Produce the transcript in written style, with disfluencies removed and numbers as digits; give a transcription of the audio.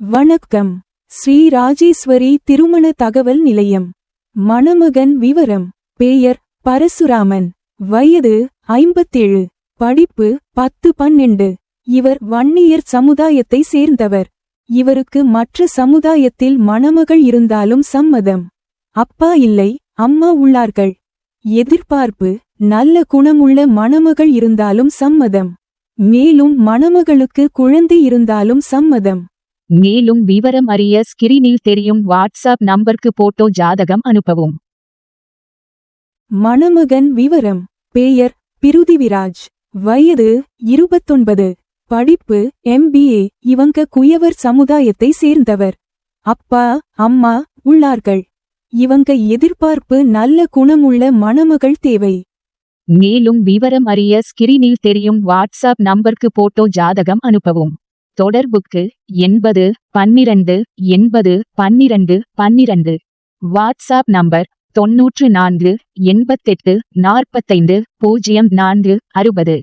வணக்கம். ஸ்ரீ ராஜேஸ்வரி திருமண தகவல் நிலையம். மணமகன் விவரம்: பெயர் பரசுராமன். வயது 57. படிப்பு 10-12. இவர் வன்னியர் சமுதாயத்தை சேர்ந்தவர். இவருக்கு மற்ற சமுதாயத்தில் மணமகள் இருந்தாலும் சம்மதம். அப்பா இல்லை, அம்மா உள்ளார்கள். எதிர்பார்ப்பு: நல்ல குணமுள்ள மணமகள் இருந்தாலும் சம்மதம். மேலும் மணமகளுக்கு குழந்தை இருந்தாலும் சம்மதம். மேலும் விவரம் அறிய ஸ்கிரீனில் தெரியும் வாட்ஸ்அப் நம்பருக்கு போட்டோ ஜாதகம் அனுப்பவும். மணமகன் விவரம்: பெயர் பிருதிவிராஜ். வயது 29. படிப்பு MBA. இவங்க குயவர் சமுதாயத்தை சேர்ந்தவர். அப்பா அம்மா உள்ளார்கள். இவங்க எதிர்பார்ப்பு நல்ல குணமுள்ள மணமகள் தேவை. மேலும் விவரம் அறிய ஸ்கிரீனில் தெரியும் வாட்ஸ்அப் நம்பருக்கு போட்டோ ஜாதகம் அனுப்பவும். தொடர்புக்கு 8012 வாட்ஸ்அப் நம்பர் 94 88 45 04 60.